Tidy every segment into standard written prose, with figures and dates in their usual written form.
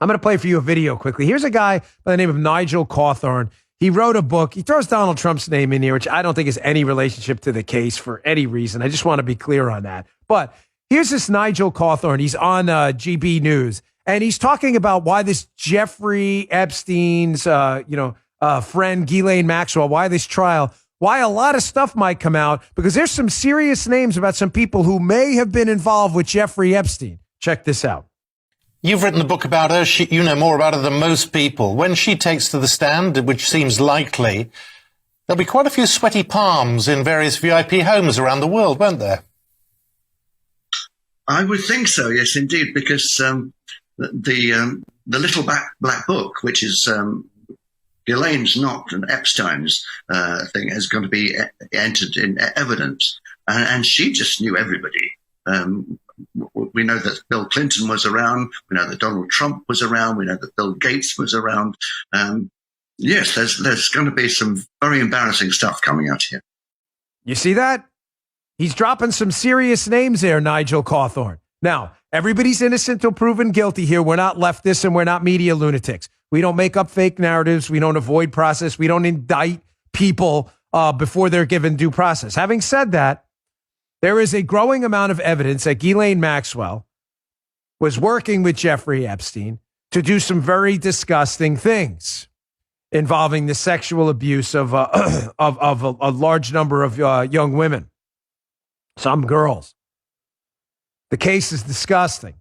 I'm going to play for you a video quickly. Here's a guy by the name of Nigel Cawthorn. He wrote a book. He throws Donald Trump's name in here, which I don't think has any relationship to the case for any reason. I just want to be clear on that. But here's this Nigel Cawthorn. He's on GB News, and he's talking about why this Jeffrey Epstein's, friend Ghislaine Maxwell, why this trial, why a lot of stuff might come out, because there's some serious names about some people who may have been involved with Jeffrey Epstein. Check this out. You've written the book about her. You know more about her than most people. When she takes to the stand, which seems likely, there'll be quite a few sweaty palms in various VIP homes around the world, won't there? I would think so, yes, indeed, because the little black book, which is Ghislaine's not and Epstein's thing, is going to be entered in evidence, and she just knew everybody. We know that Bill Clinton was around. We know that Donald Trump was around. We know that Bill Gates was around. Yes, there's going to be some very embarrassing stuff coming out here. You see that? He's dropping some serious names there, Nigel Cawthorn. Now, everybody's innocent till proven guilty here. We're not leftists and we're not media lunatics. We don't make up fake narratives. We don't avoid process. We don't indict people before they're given due process. Having said that, there is a growing amount of evidence that Ghislaine Maxwell was working with Jeffrey Epstein to do some very disgusting things involving the sexual abuse of a large number of young women, some girls. The case is disgusting.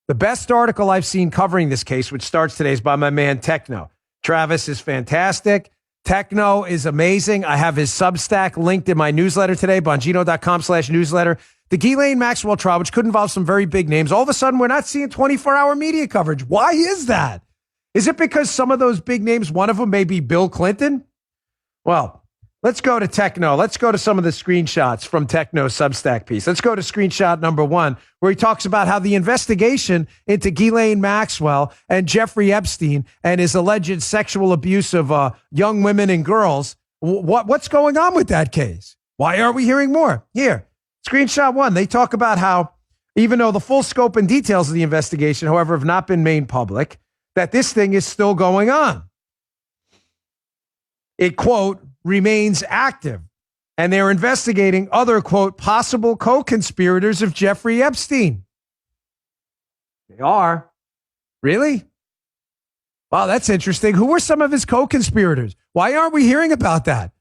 The best article I've seen covering this case, which starts today, is by my man Techno. Travis is fantastic. Techno is amazing. I have his Substack linked in my newsletter today, bongino.com/newsletter. The Ghislaine Maxwell trial, which could involve some very big names, all of a sudden we're not seeing 24-hour media coverage. Why is that? Is it because some of those big names, one of them may be Bill Clinton? Well, let's go to Techno. Let's go to some of the screenshots from Techno's Substack piece. Let's go to screenshot number 1, where he talks about how the investigation into Ghislaine Maxwell and Jeffrey Epstein and his alleged sexual abuse of young women and girls, what's going on with that case? Why aren't we hearing more? Here, screenshot 1. They talk about how, even though the full scope and details of the investigation, however, have not been made public, that this thing is still going on. It, quote, remains active, and they're investigating other, quote, possible co-conspirators of Jeffrey Epstein. They are? Really? Wow, that's interesting. Who were some of his co-conspirators? Why aren't we hearing about that?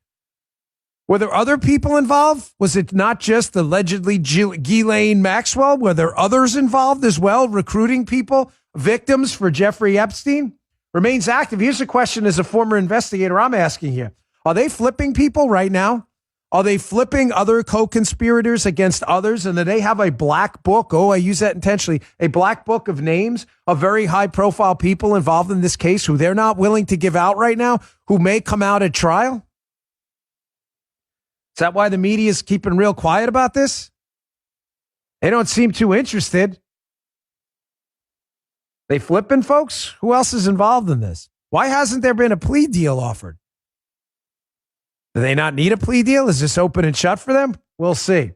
Were there other people involved? Was it not just allegedly Ghislaine Maxwell? Were there others involved as well, recruiting people, victims for Jeffrey Epstein? Remains active. Here's a question as a former investigator I'm asking here. Are they flipping people right now? Are they flipping other co-conspirators against others? And do they have a black book? Oh, I use that intentionally. A black book of names of very high-profile people involved in this case who they're not willing to give out right now, who may come out at trial? Is that why the media is keeping real quiet about this? They don't seem too interested. They flipping folks? Who else is involved in this? Why hasn't there been a plea deal offered? Do they not need a plea deal? Is this open and shut for them? We'll see.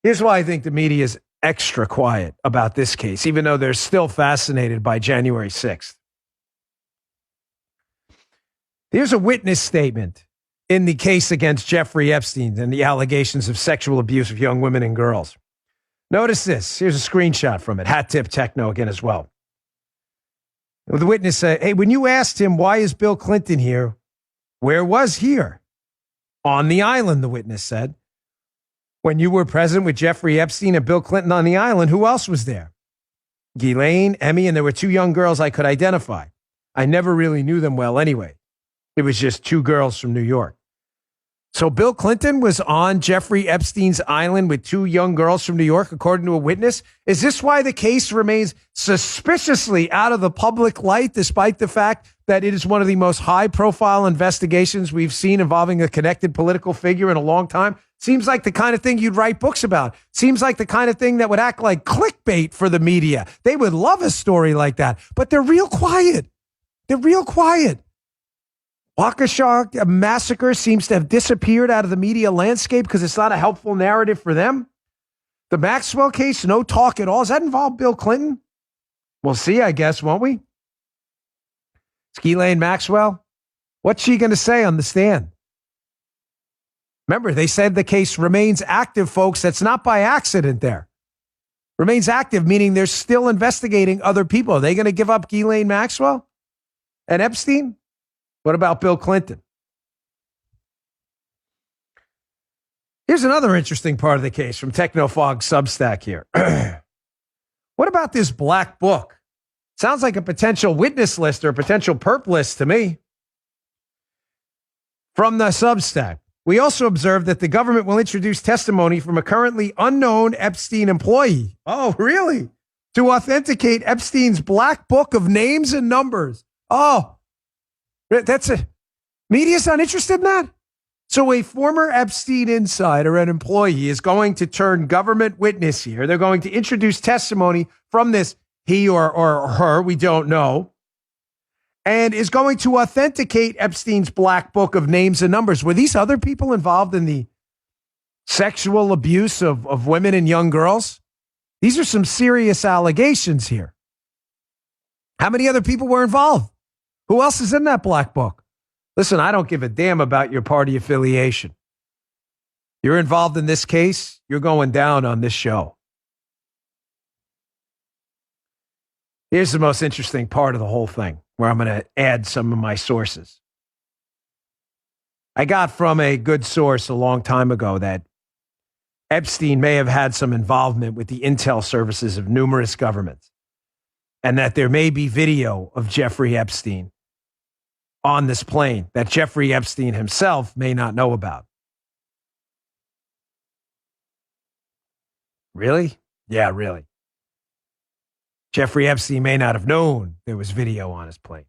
Here's why I think the media is extra quiet about this case, even though they're still fascinated by January 6th. Here's a witness statement in the case against Jeffrey Epstein and the allegations of sexual abuse of young women and girls. Notice this. Here's a screenshot from it. Hat tip Techno again as well. The witness said, hey, when you asked him, why is Bill Clinton here? Where was here? On the island, the witness said. When you were present with Jeffrey Epstein and Bill Clinton on the island, who else was there? Ghislaine, Emmy, and there were 2 young girls I could identify. I never really knew them well anyway. It was just 2 girls from New York. So Bill Clinton was on Jeffrey Epstein's island with 2 young girls from New York, according to a witness. Is this why the case remains suspiciously out of the public light, despite the fact that it is one of the most high-profile investigations we've seen involving a connected political figure in a long time? Seems like the kind of thing you'd write books about. Seems like the kind of thing that would act like clickbait for the media. They would love a story like that, but they're real quiet. They're real quiet. Waukesha massacre seems to have disappeared out of the media landscape because it's not a helpful narrative for them. The Maxwell case, no talk at all. Does that involve Bill Clinton? We'll see, I guess, won't we? Ghislaine Maxwell, what's she going to say on the stand? Remember, they said the case remains active, folks. That's not by accident there. Remains active, meaning they're still investigating other people. Are they going to give up Ghislaine Maxwell and Epstein? What about Bill Clinton? Here's another interesting part of the case from Technofog Substack here. What about this black book? Sounds like a potential witness list or a potential perp list to me. From the Substack, we also observed that the government will introduce testimony from a currently unknown Epstein employee. Oh, really? To authenticate Epstein's black book of names and numbers. Oh, that's a media's not interested in that? So a former Epstein insider, an employee, is going to turn government witness here. They're going to introduce testimony from this he or her, we don't know, and is going to authenticate Epstein's black book of names and numbers. Were these other people involved in the sexual abuse of women and young girls? These are some serious allegations here. How many other people were involved? Who else is in that black book? Listen, I don't give a damn about your party affiliation. You're involved in this case, you're going down on this show. Here's the most interesting part of the whole thing, where I'm going to add some of my sources. I got from a good source a long time ago that Epstein may have had some involvement with the intel services of numerous governments, and that there may be video of Jeffrey Epstein on this plane that Jeffrey Epstein himself may not know about. Really? Yeah, really. Jeffrey Epstein may not have known there was video on his plane.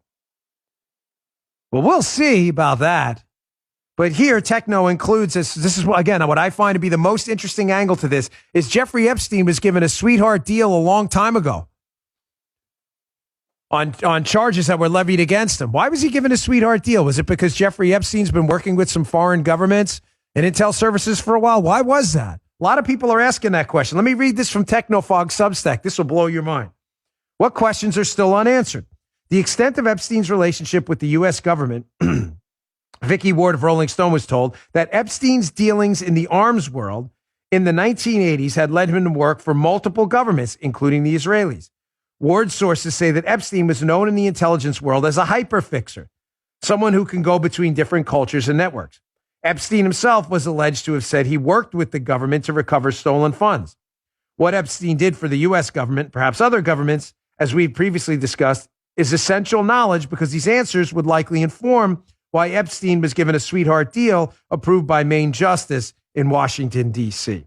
Well, we'll see about that. But here, Techno includes this. This is, again, what I find to be the most interesting angle to this is Jeffrey Epstein was given a sweetheart deal a long time ago on charges that were levied against him. Why was he given a sweetheart deal? Was it because Jeffrey Epstein's been working with some foreign governments and intel services for a while? Why was that? A lot of people are asking that question. Let me read this from Technofog Substack. This will blow your mind. What questions are still unanswered? The extent of Epstein's relationship with the U.S. government. Vicky Ward of Rolling Stone was told that Epstein's dealings in the arms world in the 1980s had led him to work for multiple governments, including the Israelis. Ward's sources say that Epstein was known in the intelligence world as a hyperfixer, someone who can go between different cultures and networks. Epstein himself was alleged to have said he worked with the government to recover stolen funds. What Epstein did for the U.S. government, perhaps other governments, as we've previously discussed, is essential knowledge because these answers would likely inform why Epstein was given a sweetheart deal approved by Maine Justice in Washington, D.C.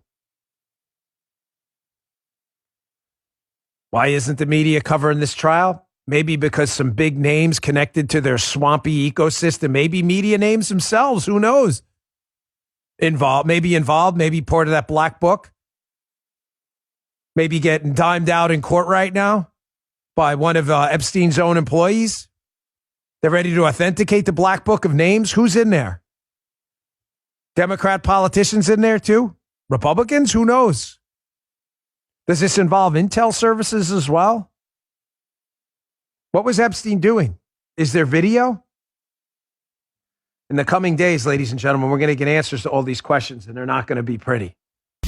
Why isn't the media covering this trial? Maybe because some big names connected to their swampy ecosystem, maybe media names themselves, who knows? Maybe part of that black book. Maybe getting dimed out in court right now by one of Epstein's own employees. They're ready to authenticate the black book of names. Who's in there? Democrat politicians in there too? Republicans? Who knows? Does this involve intel services as well? What was Epstein doing? Is there video? In the coming days, ladies and gentlemen, we're going to get answers to all these questions, and they're not going to be pretty.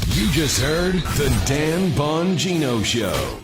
You just heard The Dan Bongino Show.